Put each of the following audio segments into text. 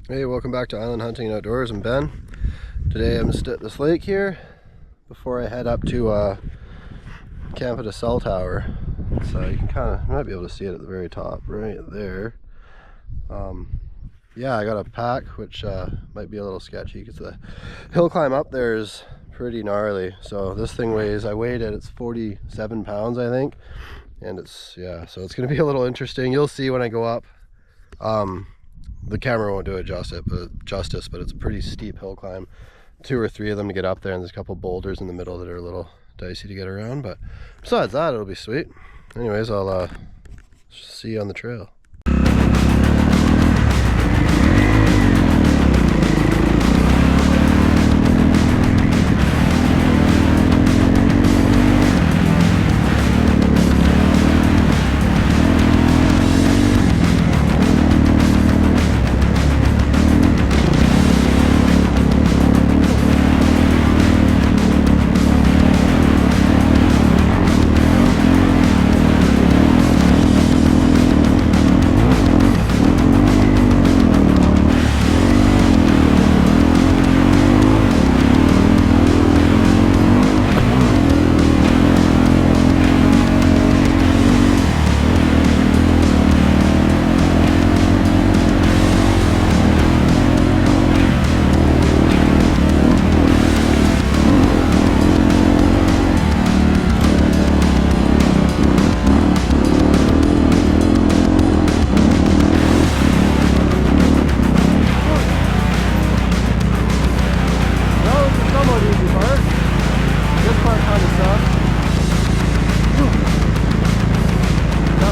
Hey, welcome back to Island Hunting and Outdoors. I'm Ben. Today I'm just at this lake here before I head up to camp at a cell tower. So you might be able to see it at the very top right there. Yeah, I got a pack which might be a little sketchy because the hill climb up there is pretty gnarly. So this thing weighs, I weighed it, it's 47 pounds I think. And it's, yeah, so it's going to be a little interesting. You'll see when I go up. The camera won't do it justice, but it's a pretty steep hill climb. 2 or 3 of them to get up there, and there's a couple boulders in the middle that are a little dicey to get around, but besides that, it'll be sweet. Anyways, I'll see you on the trail.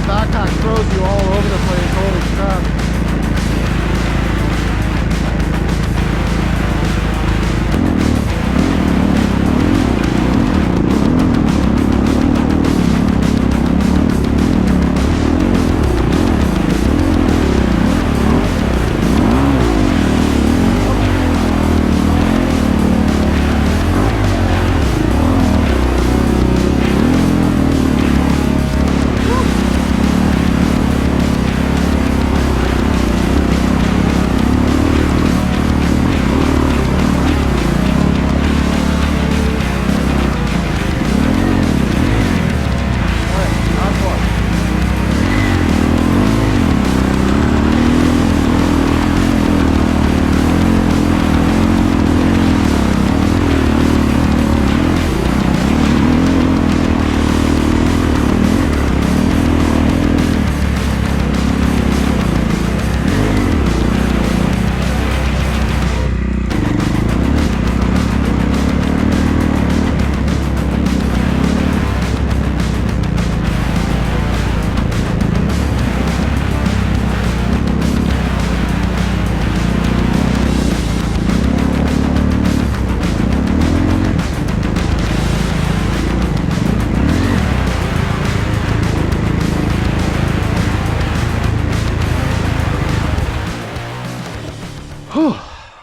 Backpack throws you all over the place, holy crap.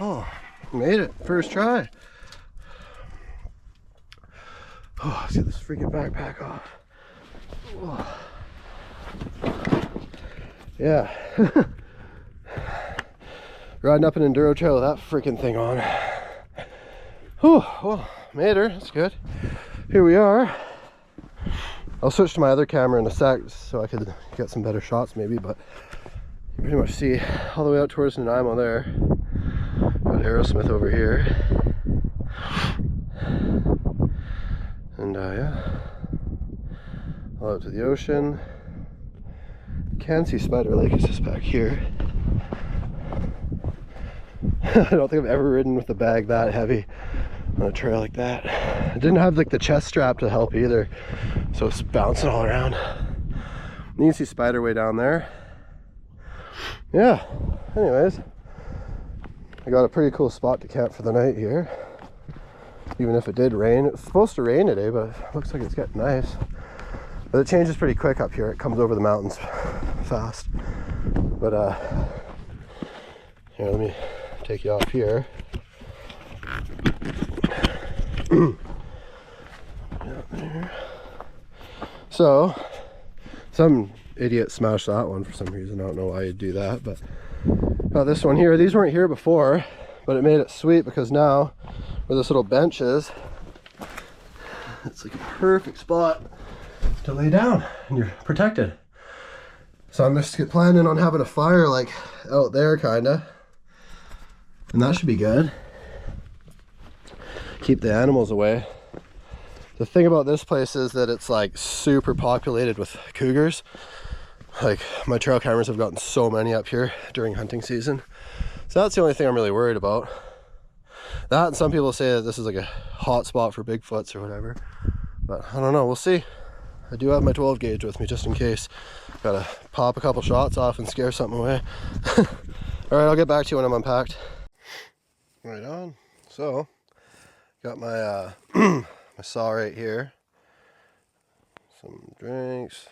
Oh, made it. First try. Oh, let's get this freaking backpack off. Oh. Yeah. Riding up an enduro trail with that freaking thing on. Oh, well, made her. That's good. Here we are. I'll switch to my other camera in a sec so I could get some better shots maybe, but you pretty much see all the way out towards Nanaimo there. Got Aerosmith over here. And yeah, all out to the ocean. Can see Spider Lake is just back here. I don't think I've ever ridden with a bag that heavy on a trail like that. I didn't have like the chest strap to help either, so it's bouncing all around. You can see Spider way down there. Yeah, anyways, I got a pretty cool spot to camp for the night here, even if it did rain. It's supposed to rain today, but it looks like it's getting nice. But it changes pretty quick up here. It comes over the mountains fast. But here, let me take you off here. So some idiot smashed that one for some reason. I don't know why you'd do that, but Got this one here. These weren't here before, but it made it sweet because now where this little bench is, it's like a perfect spot to lay down and you're protected. So I'm just planning on having a fire like out there kinda, and that should be good. Keep the animals away. The thing about this place is that it's like super populated with cougars. Like my trail cameras have gotten so many up here during hunting season. So that's the only thing I'm really worried about. That, and some people say that this is like a hot spot for Bigfoots or whatever. But I don't know, we'll see. I do have my 12 gauge with me just in case. Gotta pop a couple shots off and scare something away. Alright, I'll get back to you when I'm unpacked. Right on. So, got my my saw right here. Some drinks,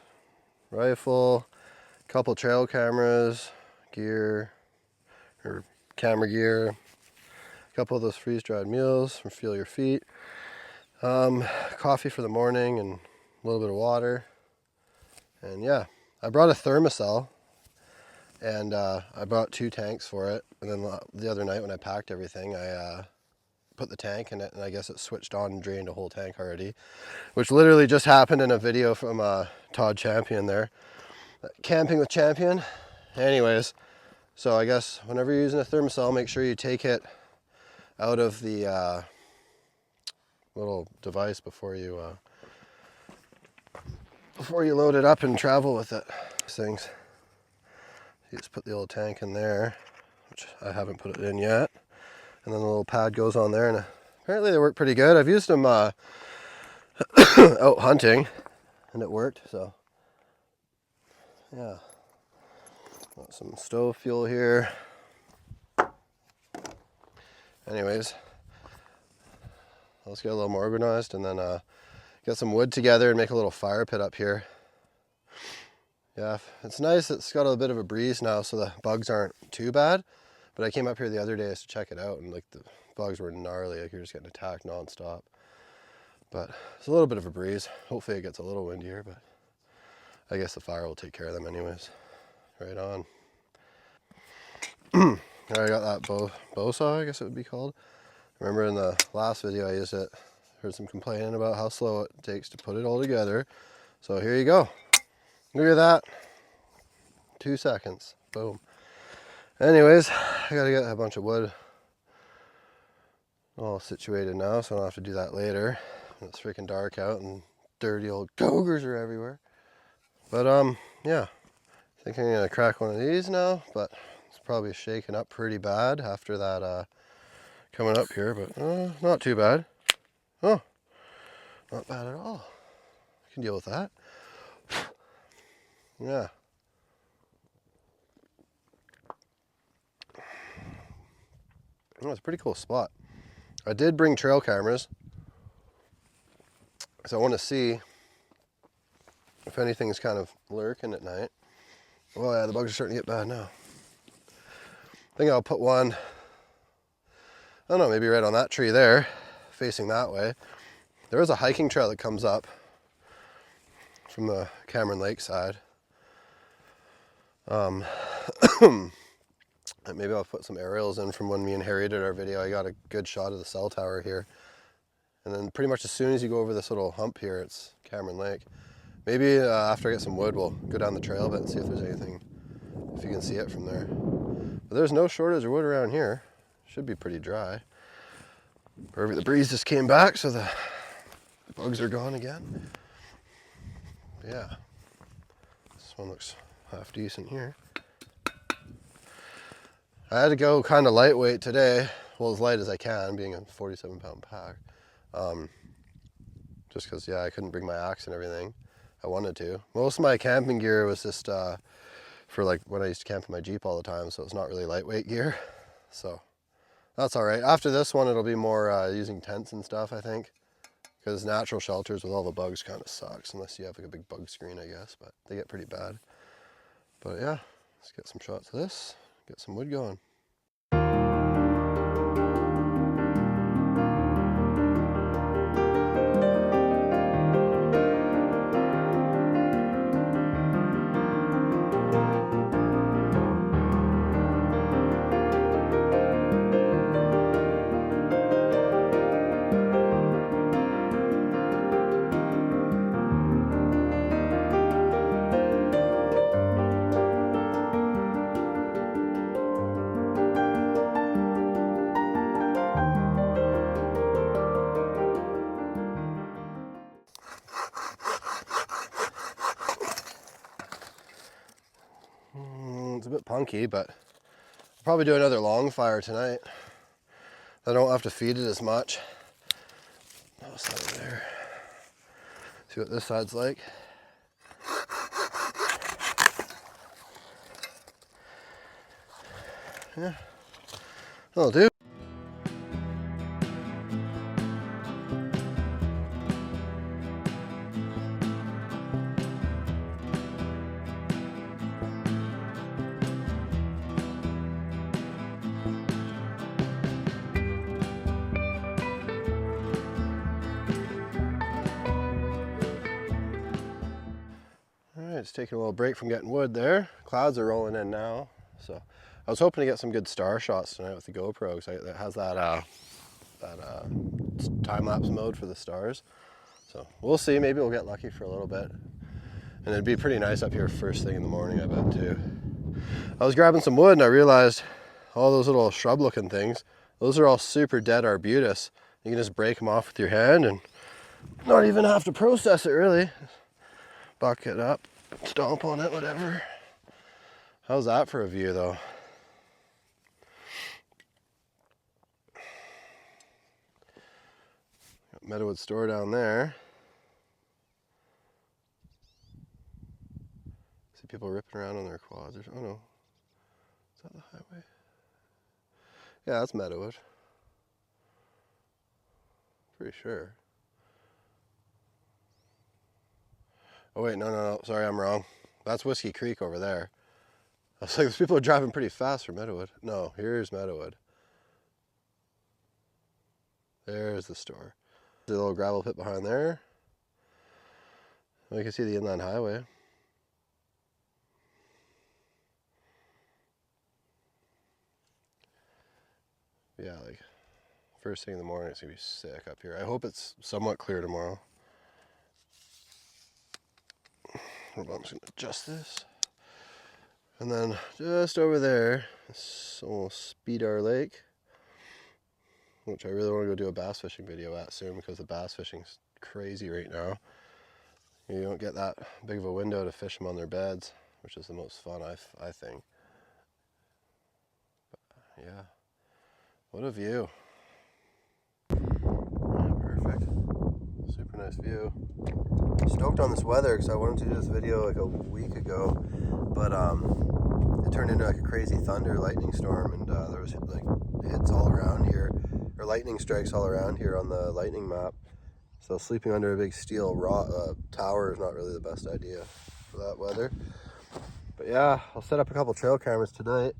rifle, couple trail cameras, gear, or camera gear, a couple of those freeze-dried meals from Feel Your Feet, coffee for the morning, and a little bit of water. And yeah, I brought a thermocell, and I brought 2 tanks for it. And then the other night when I packed everything, I put the tank in it, and I guess it switched on and drained a whole tank already, which literally just happened in a video from Todd Champion there. Camping with Champion. Anyways, so I guess whenever you're using a thermocell, make sure you take it out of the little device before you load it up and travel with it. These things. You just put the old tank in there, which I haven't put it in yet, and then the little pad goes on there, and apparently they work pretty good. I've used them out hunting, and it worked. So yeah, got some stove fuel here. Anyways, let's get a little more organized, and then get some wood together and make a little fire pit up here. Yeah, it's nice. It's got a bit of a breeze now, so the bugs aren't too bad. But I came up here the other day to check it out, and like the bugs were gnarly. Like you're just getting attacked nonstop. But it's a little bit of a breeze. Hopefully it gets a little windier, but I guess the fire will take care of them anyways. Right on. I got that bow saw, I guess it would be called. Remember in the last video I used it. Heard some complaining about how slow it takes to put it all together. So here you go. Look at that. 2 seconds. Boom. Anyways, I gotta get a bunch of wood all situated now, so I don't have to do that later. It's freaking dark out and dirty old cougars are everywhere. But yeah, I think I'm gonna crack one of these now, but it's probably shaken up pretty bad after that coming up here, but not too bad. Oh, not bad at all. I can deal with that. Yeah. Oh, it's a pretty cool spot. I did bring trail cameras, so I want to see if anything's kind of lurking at night. Oh yeah, the bugs are starting to get bad now. I think I'll put one, I don't know, maybe right on that tree there, facing that way. There is a hiking trail that comes up from the Cameron Lake side. Maybe I'll put some aerials in from when me and Harry did our video. I got a good shot of the cell tower here. And then pretty much as soon as you go over this little hump here, it's Cameron Lake. Maybe after I get some wood, we'll go down the trail a bit and see if there's anything, if you can see it from there. But there's no shortage of wood around here. Should be pretty dry. The breeze just came back, so the bugs are gone again. Yeah, this one looks half decent here. I had to go kind of lightweight today, well as light as I can, being a 47-pound pack. Just because, yeah, I couldn't bring my axe and everything. I wanted to. Most of my camping gear was just for like when I used to camp in my Jeep all the time, so it's not really lightweight gear. So that's all right. After this one, it'll be more using tents and stuff, I think. Because natural shelters with all the bugs kind of sucks, unless you have like a big bug screen, I guess, but they get pretty bad. But yeah, let's get some shots of this. Get some wood going. punky, but I'll probably do another long fire tonight. I don't have to feed it as much. That side there. See what this side's like. Yeah, that'll do. It's taking a little break from getting wood there. Clouds are rolling in now, so I was hoping to get some good star shots tonight with the GoPro because it has that time-lapse mode for the stars. So we'll see. Maybe we'll get lucky for a little bit, and it'd be pretty nice up here first thing in the morning, I bet too. I was grabbing some wood and I realized all those little shrub-looking things. Those are all super dead arbutus. You can just break them off with your hand and not even have to process it really. Buck it up. Stomp on it, whatever. How's that for a view though? Got Meadowood store down there. See people ripping around on their quads. Oh no. Is that the highway? Yeah, that's Meadowood. Pretty sure. Oh wait, no. Sorry, I'm wrong. That's Whiskey Creek over there. I was like, those people are driving pretty fast for Meadowood. No, here's Meadowood. There's the store. There's a little gravel pit behind there. You can see the inland highway. Yeah, like first thing in the morning, it's gonna be sick up here. I hope it's somewhat clear tomorrow. Hold on, I'm just gonna adjust this. And then just over there, this little Speedar Lake, which I really want to go do a bass fishing video at soon because the bass fishing's crazy right now. You don't get that big of a window to fish them on their beds, which is the most fun, I think. But yeah, what a view. Yeah, perfect. Super nice view. Stoked on this weather because I wanted to do this video like a week ago, but it turned into like a crazy thunder lightning storm, and there was like hits all around here, or lightning strikes all around here on the lightning map. So sleeping under a big steel tower is not really the best idea for that weather. But yeah, I'll set up a couple trail cameras tonight.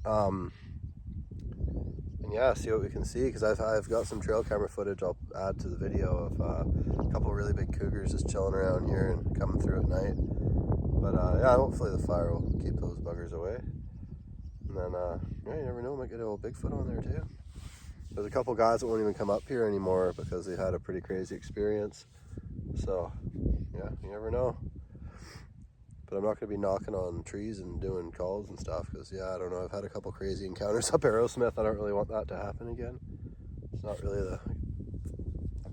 And yeah, see what we can see, because I've got some trail camera footage I'll add to the video of a couple really big cougars just chilling around here and coming through at night. But yeah, hopefully the fire will keep those buggers away. And then, yeah, you never know, might get a little Bigfoot on there too. There's a couple guys that won't even come up here anymore because they had a pretty crazy experience. So, yeah, you never know. But I'm not going to be knocking on trees and doing calls and stuff because, yeah, I don't know. I've had a couple crazy encounters up Aerosmith. I don't really want that to happen again. It's not really the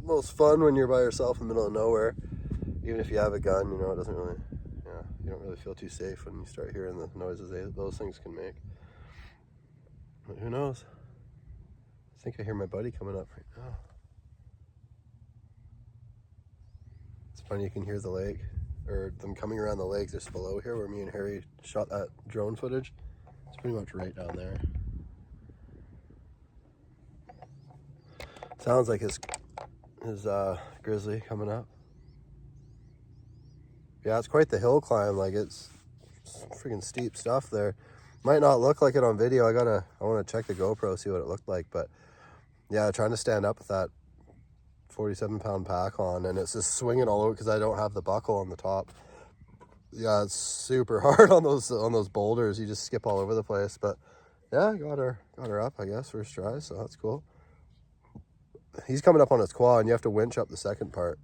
most fun when you're by yourself in the middle of nowhere. Even if you have a gun, you know, it doesn't really, yeah, you don't really feel too safe when you start hearing the noises those things can make. But who knows? I think I hear my buddy coming up right now. It's funny, you can hear the lake, or them coming around the lake just below here where me and Harry shot that drone footage. It's pretty much right down there. Sounds like his grizzly coming up. Yeah, it's quite the hill climb. Like it's freaking steep stuff there. Might not look like it on video. I want to check the GoPro, see what it looked like, but yeah, trying to stand up with that 47-pound pack on, and it's just swinging all over because I don't have the buckle on the top. Yeah, it's super hard on those boulders. You just skip all over the place. But yeah, got her up, I guess, first try, so that's cool. He's coming up on his quad, and you have to winch up the second part.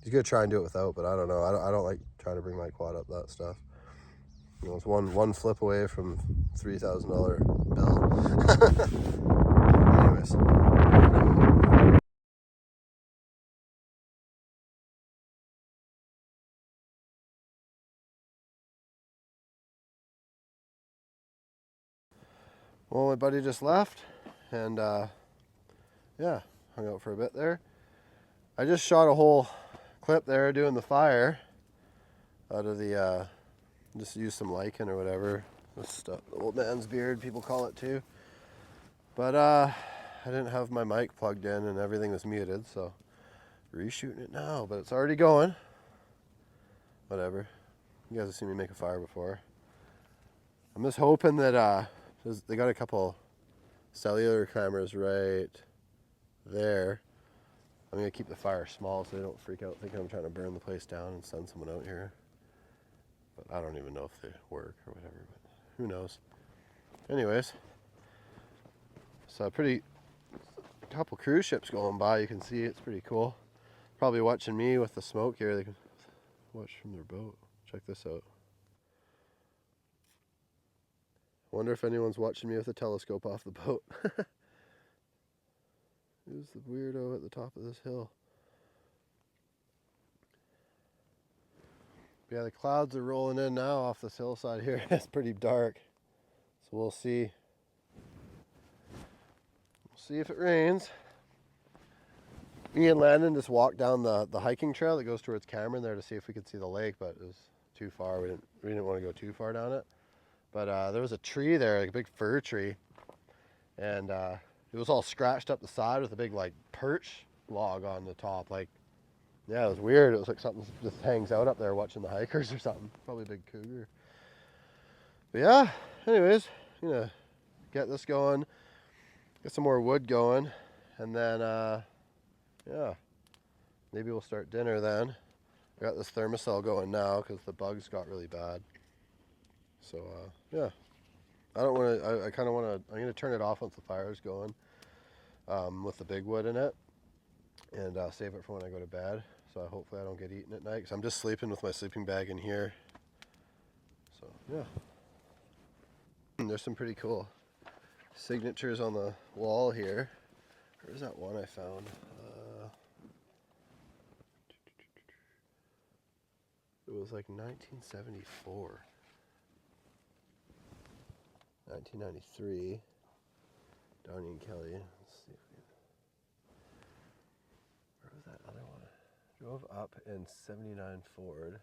He's gonna try and do it without, but I don't know. I don't like trying to bring my quad up that stuff. You know, it's one flip away from $3,000 bill. Anyways. Well, my buddy just left, and yeah, hung out for a bit there. I just shot a whole clip there doing the fire out of the, just used some lichen or whatever. This stuff, the old man's beard, people call it too. But I didn't have my mic plugged in and everything was muted, so reshooting it now, but it's already going. Whatever. You guys have seen me make a fire before. I'm just hoping that they got a couple cellular cameras right there. I'm gonna keep the fire small so they don't freak out thinking I'm trying to burn the place down and send someone out here. But I don't even know if they work or whatever, but who knows. Anyways, so a couple cruise ships going by, you can see it's pretty cool. Probably watching me with the smoke here. They can watch from their boat. Check this out. Wonder if anyone's watching me with a telescope off the boat. Who's the weirdo at the top of this hill? But yeah, the clouds are rolling in now off this hillside here. It's pretty dark. So we'll see. We'll see if it rains. Me and Landon just walked down the hiking trail that goes towards Cameron there to see if we could see the lake, but it was too far. We didn't want to go too far down it. But there was a tree there, like a big fir tree, and it was all scratched up the side with a big like perch log on the top. Like, yeah, it was weird. It was like something just hangs out up there watching the hikers or something. Probably a big cougar. But yeah, anyways, gonna get this going, get some more wood going, and then yeah, maybe we'll start dinner then. I got this thermocell going now because the bugs got really bad. So yeah, I don't want to. I kind of want to. I'm gonna turn it off once the fire's going, with the big wood in it, and save it for when I go to bed. So hopefully I don't get eaten at night. Cause I'm just sleeping with my sleeping bag in here. So yeah, and there's some pretty cool signatures on the wall here. Where's that one I found? It was like 1974. 1993. Downey and Kelly. Let's see if we can... Where was that other one? Drove up in 79 Ford.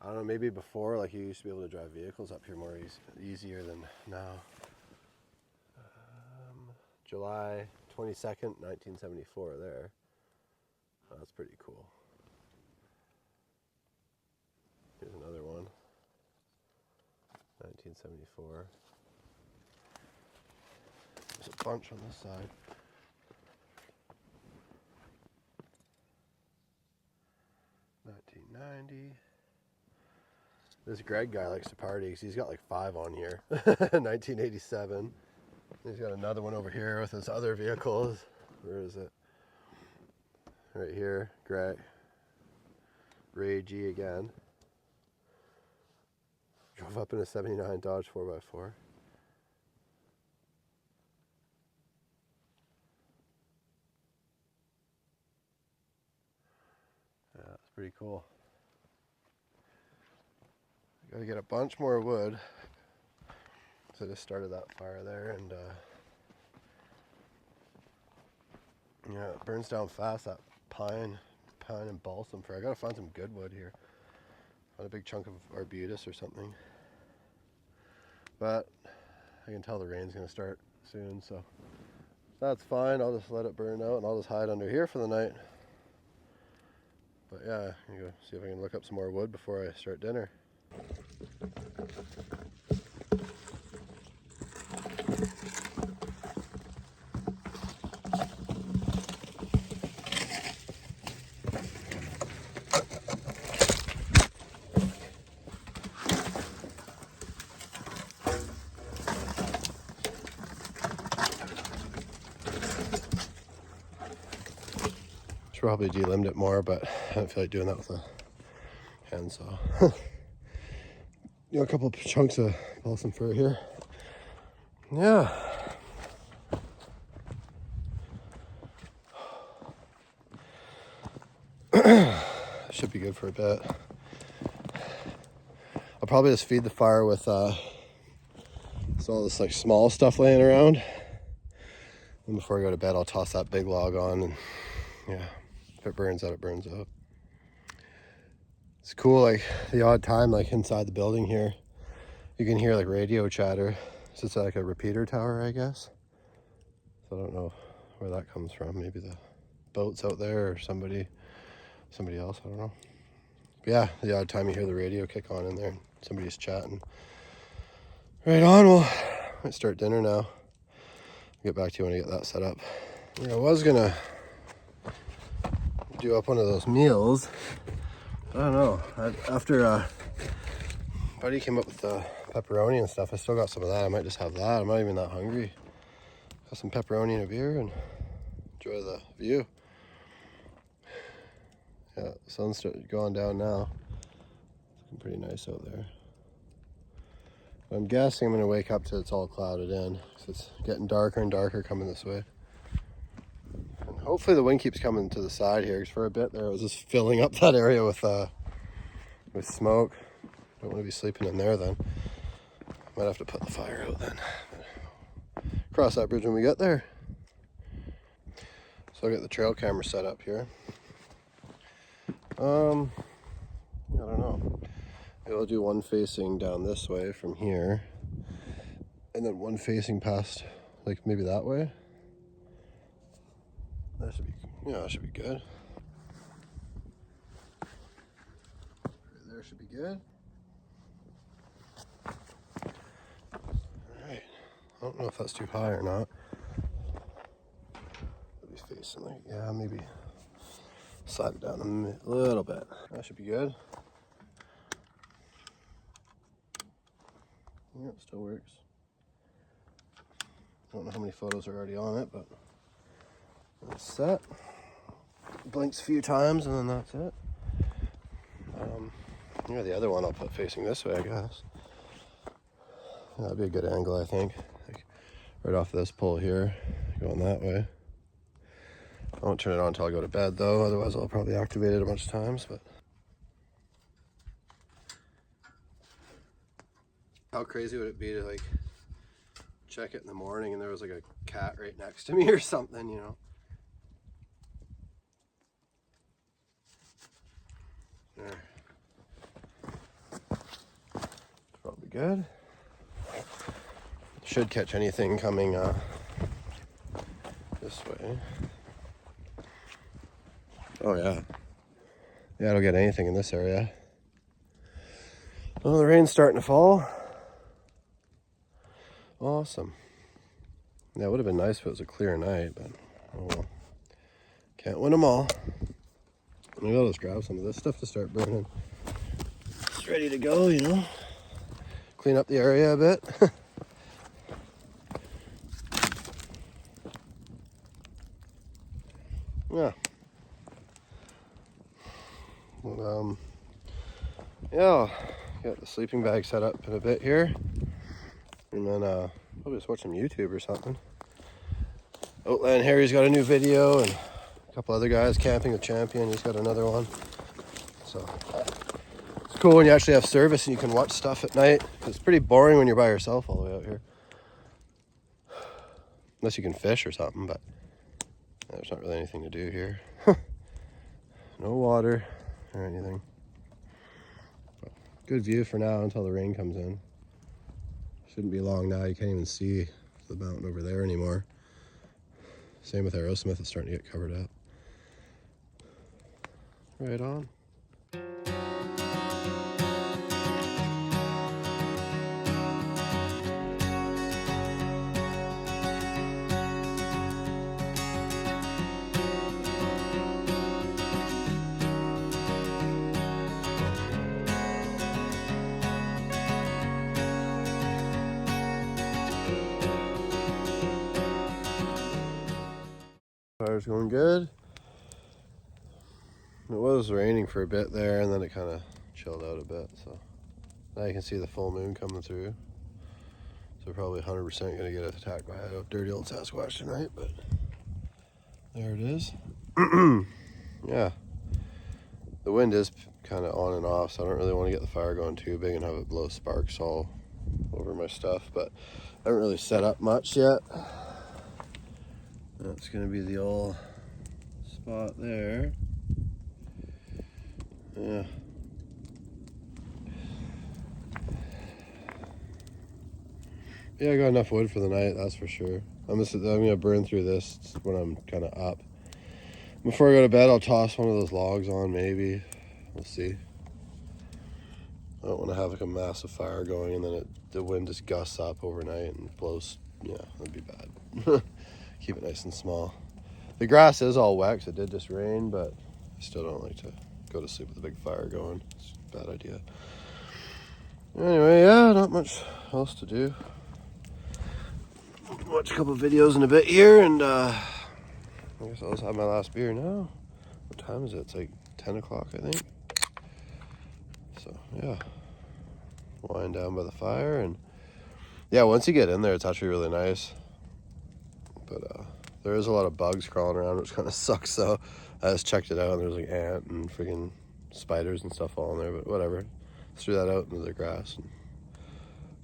I don't know, maybe before, like you used to be able to drive vehicles up here more easier than now. July 22nd, 1974 there. Oh, that's pretty cool. Here's another one. 1974. There's a bunch on this side. 1990. This Greg guy likes to party because he's got like 5 on here. 1987. He's got another one over here with his other vehicles. Where is it? Right here. Greg. Ray G again. Drove up in a 79 Dodge 4x4. Yeah, that's pretty cool. Gotta get a bunch more wood. So I just started that fire there, and yeah, it burns down fast, that pine and balsam fir. I gotta find some good wood here. Got a big chunk of arbutus or something. But I can tell the rain's gonna start soon, so that's fine. I'll just let it burn out and I'll just hide under here for the night. But yeah, I'm gonna go see if I can look up some more wood before I start dinner. Probably delimbed it more, but I don't feel like doing that with a handsaw. A couple of chunks of balsam fir here. Yeah. Should be good for a bit. I'll probably just feed the fire with So all this like small stuff laying around. And before I go to bed, I'll toss that big log on, and yeah, if it burns out, it burns out. It's cool, like the odd time, like inside the building here, you can hear like radio chatter. So it's like a repeater tower, I guess. So I don't know where that comes from. Maybe the boat's out there or somebody else, I don't know. But yeah, the odd time you hear the radio kick on in there and somebody's chatting. Right on, well, I might start dinner now. I'll get back to you when I get that set up. I was gonna do up one of those meals. I don't know. After Buddy came up with the pepperoni and stuff, I still got some of that. I might just have that. I'm not even that hungry. Got some pepperoni and a beer and enjoy the view. Yeah, the sun's going down now. It's looking pretty nice out there. But I'm guessing I'm going to wake up till it's all clouded in. So it's getting darker and darker coming this way. And hopefully the wind keeps coming to the side here, because for a bit there it was just filling up that area with smoke. Don't want to be sleeping in there then. Might have to put the fire out then. Cross that bridge when we get there. So I'll get the trail camera set up here. I don't know. Maybe I'll do one facing down this way from here, and then one facing past, like maybe that way. That should be, yeah, that should be good. Right there should be good. All right. I don't know if that's too high or not. I'll be facing like, yeah, maybe slide it down a little bit. That should be good. Yeah, it still works. Don't know how many photos are already on it, but it's set. Blinks a few times and then that's it. Yeah, the other one I'll put facing this way, I guess. Yeah, that'd be a good angle, I think. Like right off this pole here, going that way. I won't turn it on until I go to bed though, otherwise I'll probably activate it a bunch of times. But how crazy would it be to like check it in the morning and there was like a cat right next to me or something, you know? There. Probably good. Should catch anything coming this way. Oh yeah. Yeah, I don't get anything in this area. Oh, the rain's starting to fall. Awesome. Yeah, it would have been nice if it was a clear night, but oh well. Can't win them all. Maybe I'll just grab some of this stuff to start burning. It's ready to go, you know. Clean up the area a bit. Yeah. Yeah, got the sleeping bag set up in a bit here. And then I'll just watch some YouTube or something. Outland Harry's got a new video, and a couple other guys camping with Champion. He's got another one. So it's cool when you actually have service and you can watch stuff at night. It's pretty boring when you're by yourself all the way out here. Unless you can fish or something, but there's not really anything to do here. No water or anything. But good view for now until the rain comes in. Shouldn't be long now. You can't even see the mountain over there anymore. Same with Aerosmith, it's starting to get covered up. Right on. Fire's going good. It was raining for a bit there and then it kind of chilled out a bit, so now you can see the full moon coming through. So we're probably 100% going to get attacked by a dirty old Sasquatch tonight, but there it is. Yeah, the wind is kind of on and off, so I don't really want to get the fire going too big and have it blow sparks all over my stuff, but I haven't really set up much yet. That's gonna be the old spot there. Yeah. Yeah, I got enough wood for the night, that's for sure. I'm gonna burn through this when I'm kind of up. Before I go to bed, I'll toss one of those logs on, maybe. We'll see. I don't want to have like a massive fire going and then the wind just gusts up overnight and blows. Yeah, that'd be bad. Keep it nice and small. The grass is all wet 'cause it did just rain, but I still don't like to go to sleep with a big fire going. It's a bad idea. Anyway, yeah, not much else to do. Watch a couple videos in a bit here, and I guess I'll just have my last beer now. What time is it? It's like 10 o'clock, I think. So, yeah. Lying down by the fire, and yeah, once you get in there, it's actually really nice. But there is a lot of bugs crawling around, which kind of sucks, though. I just checked it out, and there's like ant and freaking spiders and stuff all in there, but whatever. Threw that out into the grass and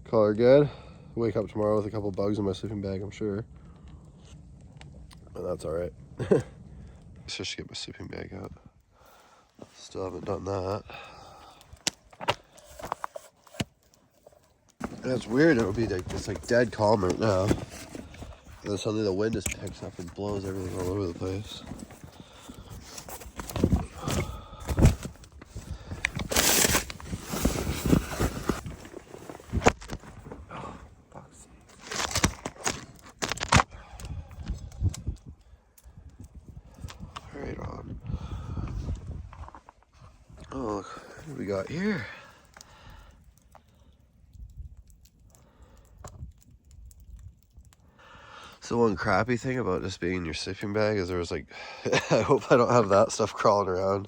call her good. Wake up tomorrow with a couple bugs in my sleeping bag, I'm sure. But that's all right. Just get my sleeping bag out. Still haven't done that. That's weird. It'll be like, it's like dead calm right now. And then suddenly the wind just picks up and blows everything all over the place. Right on. Oh, look, what do we got here? So one crappy thing about this being in your sleeping bag is there was like, I hope I don't have that stuff crawling around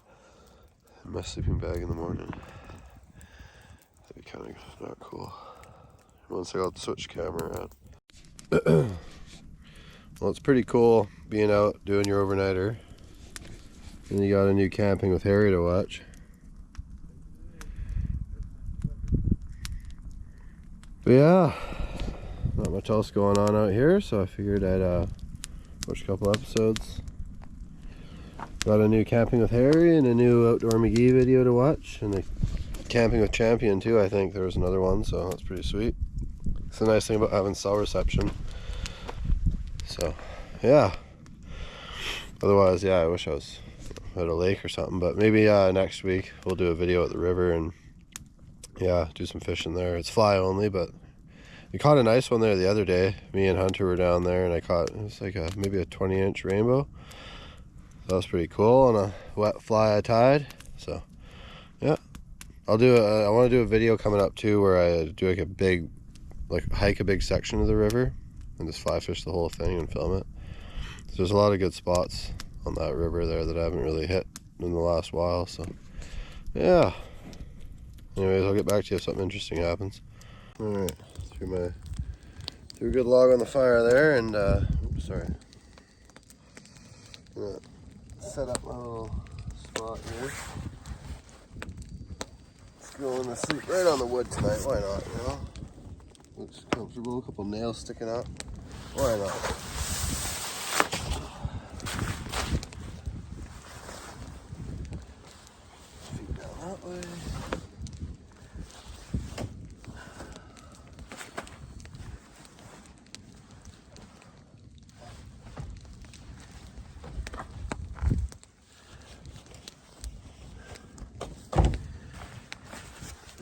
in my sleeping bag in the morning. That'd be kind of not cool. Once I got the switch camera around. Well, it's pretty cool being out doing your overnighter. And you got a new Camping with Harry to watch. But yeah, not much else going on out here, so I figured I'd watch a couple episodes. Got a new Camping with Harry and a new Outdoor McGee video to watch, and a Camping with Champion too. I think there was another one, so that's pretty sweet. It's the nice thing about having cell reception. So yeah, otherwise, yeah, I wish I was at a lake or something, but maybe next week we'll do a video at the river and yeah, do some fishing there. It's fly only, but we caught a nice one there the other day. Me and Hunter were down there, and I caught, it was like maybe a 20-inch rainbow. That was pretty cool on a wet fly I tied. So yeah, I'll do I want to do a video coming up too where I do like a big, like hike a big section of the river and just fly fish the whole thing and film it. So there's a lot of good spots on that river there that I haven't really hit in the last while. So yeah, anyways, I'll get back to you if something interesting happens. All right, threw a good log on the fire there, and oops, sorry. Gonna set up my little spot here. Just going to sleep right on the wood tonight. Why not? You know, looks comfortable. A couple nails sticking up. Why not? Feet down that way.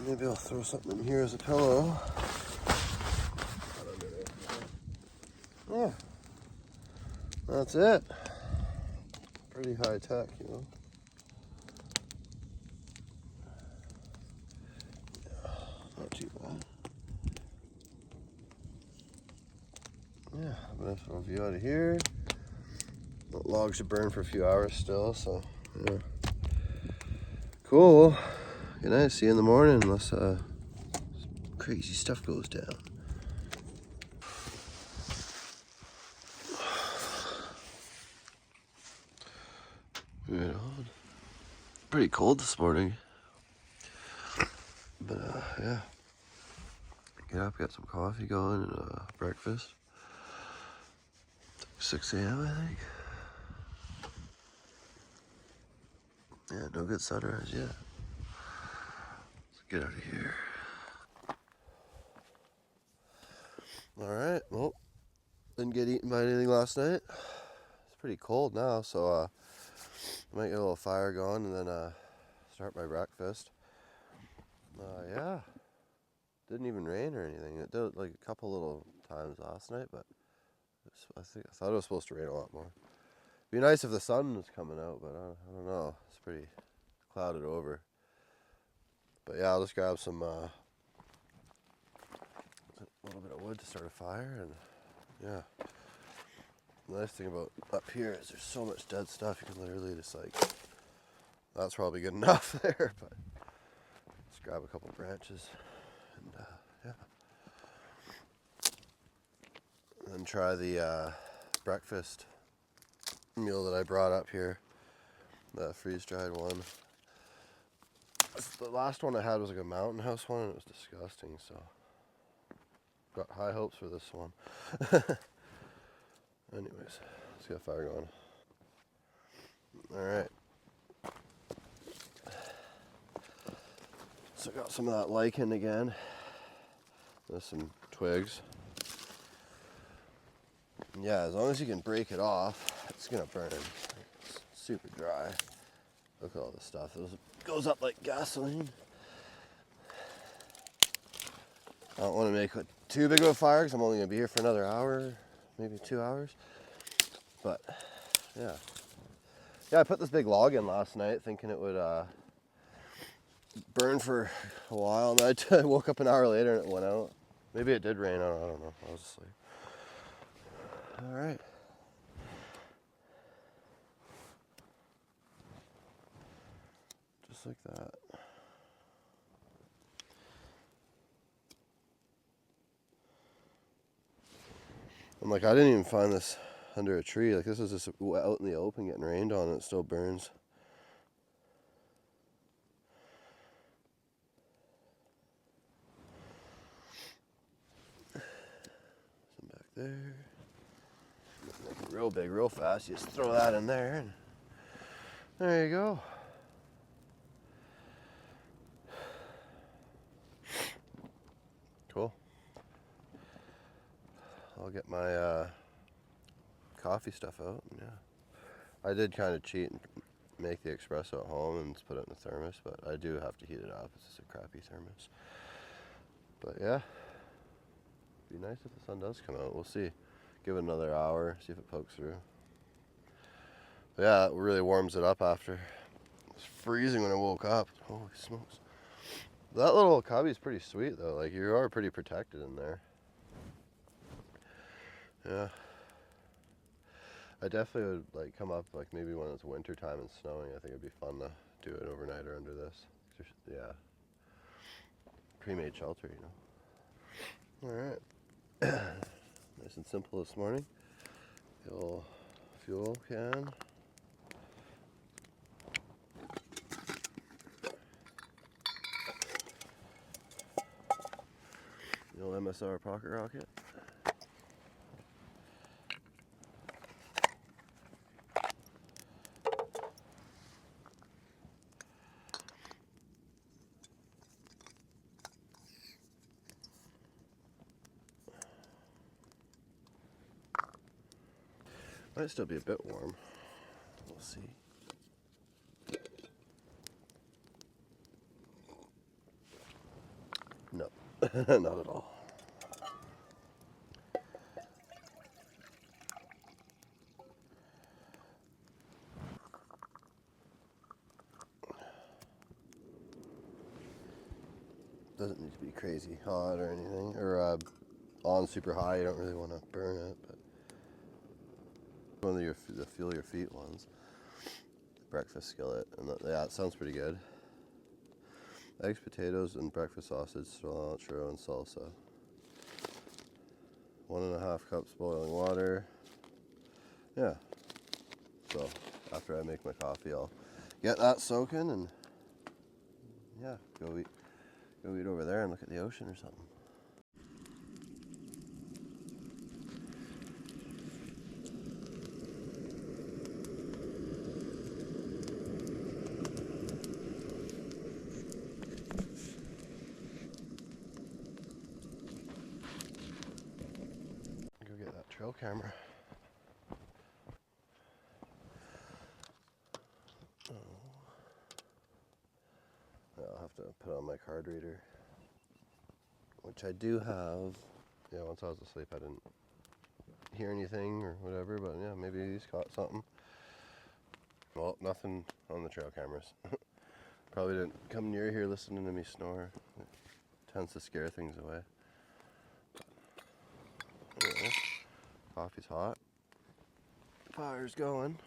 Maybe I'll throw something in here as a pillow. Yeah, that's it. Pretty high tech, you know. Yeah, not too bad. Yeah, a nice little view out of here. The log should burn for a few hours still, so yeah. Cool. Good night. See you in the morning unless crazy stuff goes down. Right on. Pretty cold this morning. But yeah. Get up, get some coffee going, and breakfast. 6 a.m. I think. Yeah, no good sunrise yet. Let's get out of here. Alright, well, didn't get eaten by anything last night. It's pretty cold now, so I might get a little fire going and then start my breakfast. Yeah, didn't even rain or anything. It did like a couple little times last night, but I thought it was supposed to rain a lot more. Be nice if the sun was coming out, but I don't know. It's pretty clouded over. But yeah, I'll just grab some a little bit of wood to start a fire, and yeah. The nice thing about up here is there's so much dead stuff. You can literally just like, that's probably good enough there, but just grab a couple branches and yeah. And then try the breakfast meal that I brought up here, the freeze-dried one. The last one I had was like a Mountain House one, and it was disgusting, so got high hopes for this one. Anyways, let's get a fire going. Alright. So I got some of that lichen again. There's some twigs. And yeah, as long as you can break it off, it's gonna burn. It's super dry. Look at all this stuff. It goes up like gasoline. I don't want to make too big of a fire because I'm only gonna be here for another hour, maybe 2 hours. But yeah. Yeah, I put this big log in last night thinking it would burn for a while. And I woke up an hour later and it went out. Maybe it did rain. I don't know. I was asleep. All right. Just like that. I'm like, I didn't even find this under a tree. Like, this is just out in the open getting rained on and it still burns. Some back there. Make it real big, real fast. You just throw that in there and there you go. Cool. I'll get my coffee stuff out. Yeah, I did kind of cheat and make the espresso at home and just put it in the thermos, but I do have to heat it up. It's just a crappy thermos. But yeah, be nice if the sun does come out. We'll see. Give it another hour, see if it pokes through. But yeah, it really warms it up after. It was freezing when I woke up. Holy smokes. That little cubby's pretty sweet though. Like, you are pretty protected in there. Yeah. I definitely would like come up like maybe when it's winter time and snowing. I think it'd be fun to do an overnighter under this. Yeah. Pre-made shelter, you know. Alright. Nice and simple this morning. The old fuel can. The old MSR pocket rocket. Might still be a bit warm. We'll see. No, not at all. Doesn't need to be crazy hot or anything, or on super high. You don't really want to burn it, but one of the feel your feet ones. Breakfast skillet, and yeah, it sounds pretty good. Eggs, potatoes, and breakfast sausage, cilantro, and salsa. 1.5 cups boiling water. Yeah. So after I make my coffee, I'll get that soaking and yeah, go eat over there and look at the ocean or something. camera. I'll have to put on my card reader, which I do have. Yeah, once I was asleep I didn't hear anything or whatever, but yeah, maybe he's caught something. Well, nothing on the trail cameras. Probably didn't come near here listening to me snore. It tends to scare things away. Anyway, coffee's hot. Fire's going.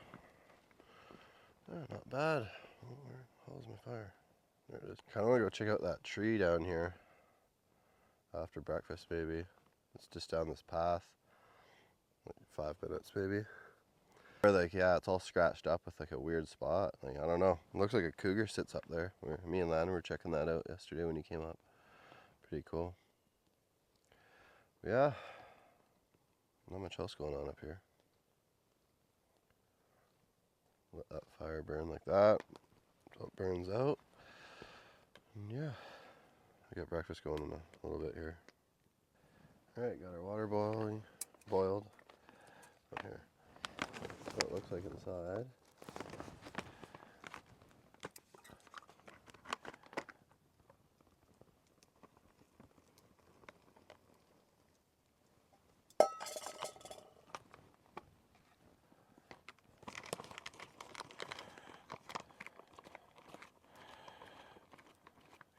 Yeah, not bad. Oh, where the hell is my fire? There it is. Kind of want to go check out that tree down here after breakfast, maybe. It's just down this path, like 5 minutes maybe. Or like, yeah, it's all scratched up with like a weird spot. Like, I don't know. It looks like a cougar sits up there. Me and Lana were checking that out yesterday when he came up. Pretty cool. Yeah, not much else going on up here. Let that fire burn like that until it burns out. And yeah, I got breakfast going in a little bit here. Alright, got our water boiled. Up here. What it looks like inside.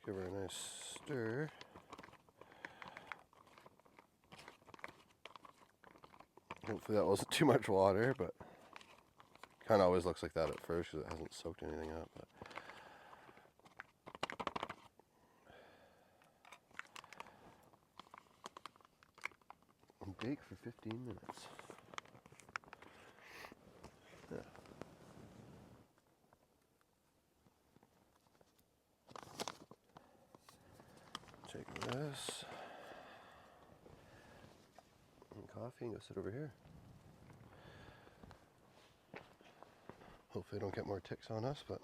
Give her a nice stir. Hopefully that wasn't too much water, but kind of always looks like that at first because it hasn't soaked anything up. But and bake for 15 minutes. Yeah. Take this and coffee and go sit over here. Hopefully don't get more ticks on us, but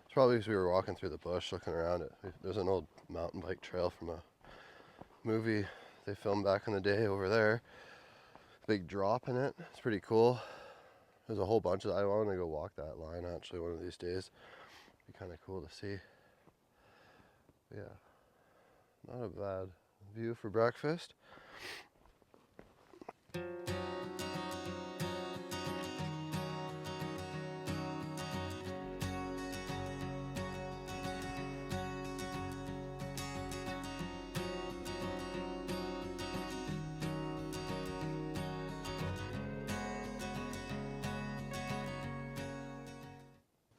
it's probably because we were walking through the bush looking around it. There's an old mountain bike trail from a movie they filmed back in the day over there. Big drop in it. It's pretty cool. There's a whole bunch of, I want to go walk that line actually one of these days. Be kind of cool to see. But yeah, not a bad view for breakfast.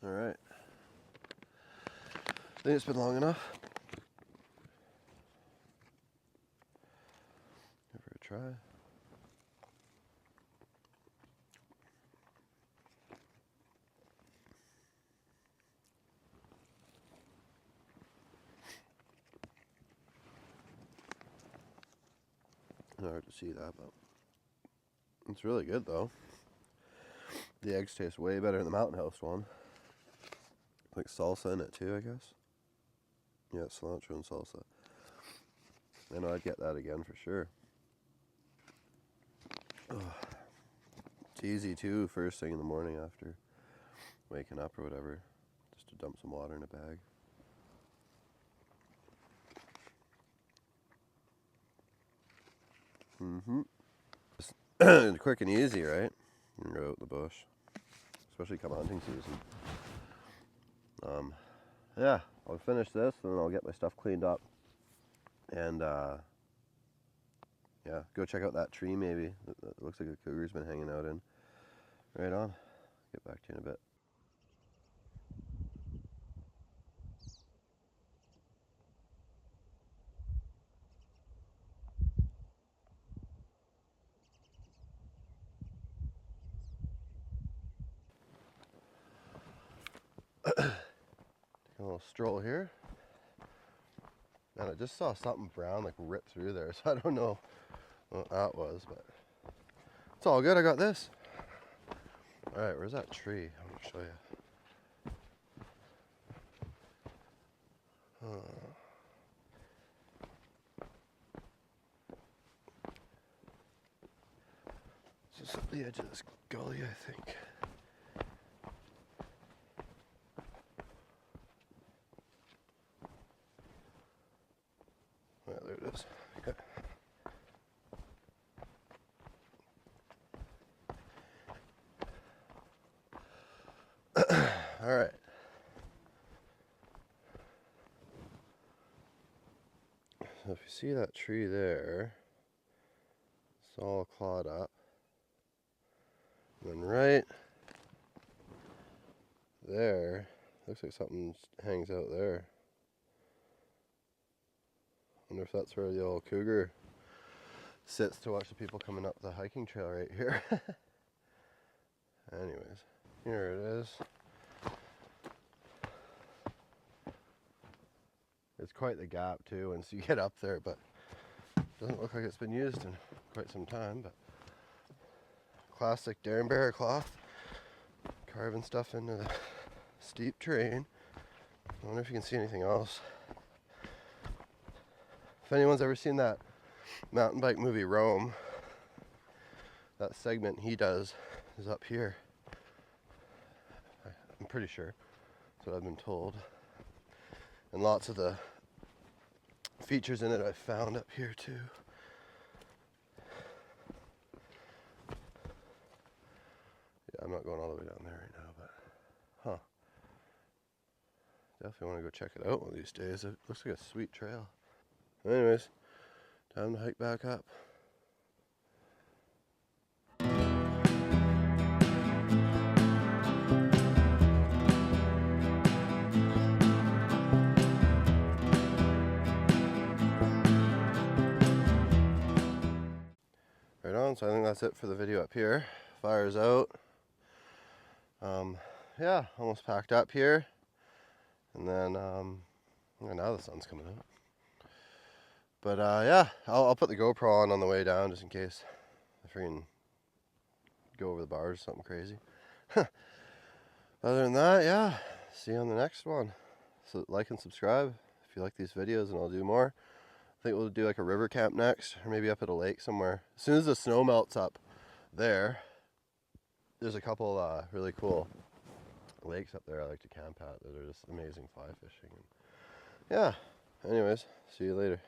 Alright. I think it's been long enough. Give her a try. Hard to see that, but it's really good though. The eggs taste way better than the Mountain House one. Like salsa in it too, I guess. Yeah, cilantro and salsa. I know I'd get that again for sure. Ugh. It's easy too, first thing in the morning after waking up or whatever, just to dump some water in a bag. It's quick and easy, right? You can go out in the bush, especially come hunting season. Yeah, I'll finish this and then I'll get my stuff cleaned up and yeah, go check out that tree maybe. It looks like a cougar's been hanging out in. Right on. Get back to you in a bit. Take a little stroll here. And I just saw something brown like rip through there, so I don't know what that was, but it's all good. I got this. Alright, where's that tree? I'm going to show you. It's at the edge of this gully, I think. Yeah, there it is. Okay. All right. So if you see that tree there, it's all clawed up. And then right there, looks like something hangs out there. Wonder if that's where the old cougar sits to watch the people coming up the hiking trail right here. Anyways, here it is. It's quite the gap too once you get up there, but it doesn't look like it's been used in quite some time. But classic Darren cloth, carving stuff into the steep terrain. I wonder if you can see anything else. If anyone's ever seen that mountain bike movie Rome, that segment he does is up here. I'm pretty sure. That's what I've been told. And lots of the features in it I found up here too. Yeah, I'm not going all the way down there right now, but definitely want to go check it out one of these days. It looks like a sweet trail. Anyways, time to hike back up. Right on, so I think that's it for the video up here. Fire's out. Yeah, almost packed up here. And then, now the sun's coming out. But yeah, I'll put the GoPro on the way down just in case I freaking go over the bars or something crazy. Other than that, yeah, see you on the next one. So like and subscribe if you like these videos, and I'll do more. I think we'll do like a river camp next, or maybe up at a lake somewhere. As soon as the snow melts up there, there's a couple really cool lakes up there I like to camp at that are just amazing fly fishing. Yeah, anyways, see you later.